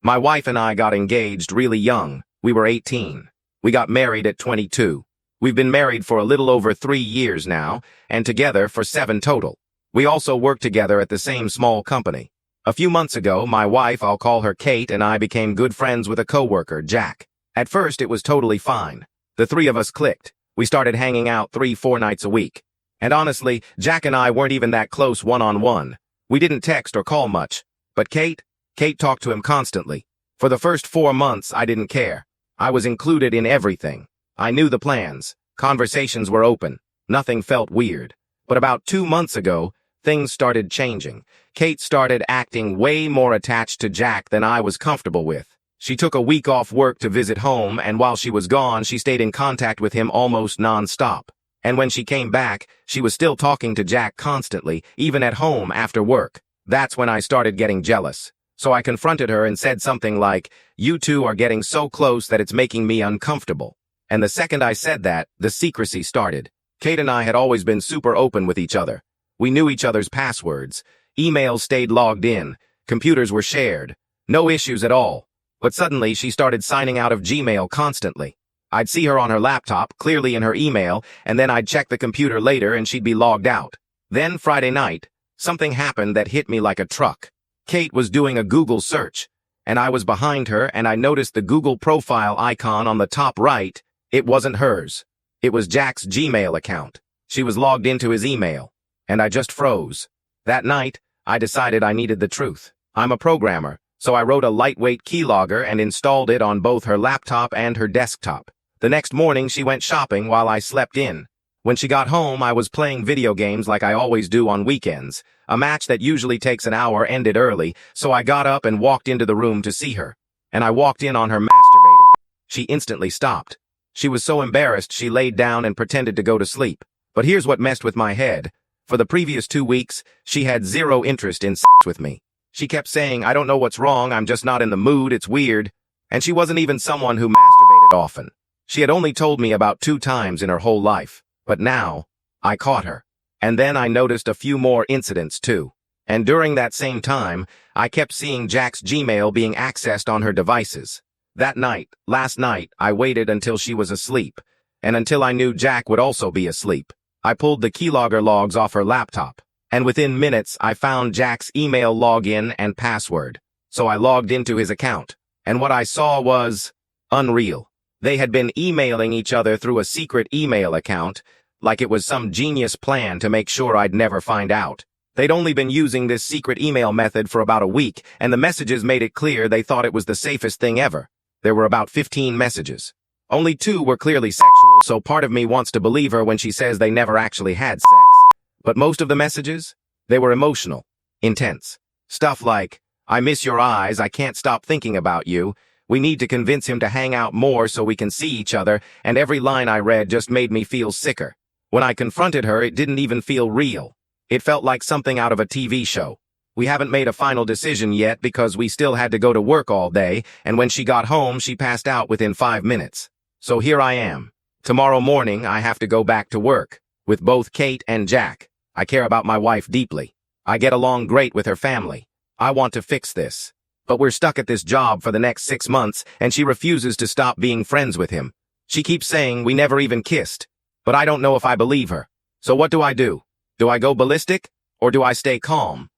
My wife and I got engaged really young. We were 18. We got married at 22. We've been married for a little over 3 years now, and together for 7 total. We also work together at the same small company. A few months ago, my wife, I'll call her Kate, and I became good friends with a coworker, Jack. At first, it was totally fine. The three of us clicked. We started hanging out 3-4 nights a week. And honestly, Jack and I weren't even that close one-on-one. We didn't text or call much. But Kate talked to him constantly. For the first 4 months, I didn't care. I was included in everything. I knew the plans. Conversations were open. Nothing felt weird. But about 2 months ago, things started changing. Kate started acting way more attached to Jack than I was comfortable with. She took a week off work to visit home, and while she was gone, she stayed in contact with him almost non-stop. And when she came back, she was still talking to Jack constantly, even at home after work. That's when I started getting jealous. So I confronted her and said something like, "You two are getting so close that it's making me uncomfortable." And the second I said that, the secrecy started. Kate and I had always been super open with each other. We knew each other's passwords. Emails stayed logged in. Computers were shared. No issues at all. But suddenly she started signing out of Gmail constantly. I'd see her on her laptop, clearly in her email, and then I'd check the computer later and she'd be logged out. Then Friday night, something happened that hit me like a truck. Kate was doing a Google search, and I was behind her, and I noticed the Google profile icon on the top right. It wasn't hers. It was Jack's Gmail account. She was logged into his email, and I just froze. That night, I decided I needed the truth. I'm a programmer, so I wrote a lightweight keylogger and installed it on both her laptop and her desktop. The next morning, she went shopping while I slept in. When she got home, I was playing video games like I always do on weekends. A match that usually takes an hour ended early, so I got up and walked into the room to see her. And I walked in on her masturbating. She instantly stopped. She was so embarrassed she laid down and pretended to go to sleep. But here's what messed with my head. For the previous 2 weeks, she had zero interest in sex with me. She kept saying, "I don't know what's wrong, I'm just not in the mood, it's weird." And she wasn't even someone who masturbated often. She had only told me about 2 times in her whole life. But now, I caught her. And then I noticed a few more incidents too. And during that same time, I kept seeing Jack's Gmail being accessed on her devices. That night, last night, I waited until she was asleep, and until I knew Jack would also be asleep. I pulled the keylogger logs off her laptop, and within minutes, I found Jack's email login and password. So I logged into his account, and what I saw was unreal. They had been emailing each other through a secret email account, like it was some genius plan to make sure I'd never find out. They'd only been using this secret email method for about a week, and the messages made it clear they thought it was the safest thing ever. There were about 15 messages. Only 2 were clearly sexual, so part of me wants to believe her when she says they never actually had sex. But most of the messages? They were emotional, intense. Stuff like, "I miss your eyes, I can't stop thinking about you. We need to convince him to hang out more so we can see each other," and every line I read just made me feel sicker. When I confronted her, it didn't even feel real. It felt like something out of a TV show. We haven't made a final decision yet because we still had to go to work all day, and when she got home, she passed out within 5 minutes. So here I am. Tomorrow morning, I have to go back to work, with both Kate and Jack. I care about my wife deeply. I get along great with her family. I want to fix this. But we're stuck at this job for the next 6 months, and she refuses to stop being friends with him. She keeps saying we never even kissed. But I don't know if I believe her. So what do? Do I go ballistic, or do I stay calm?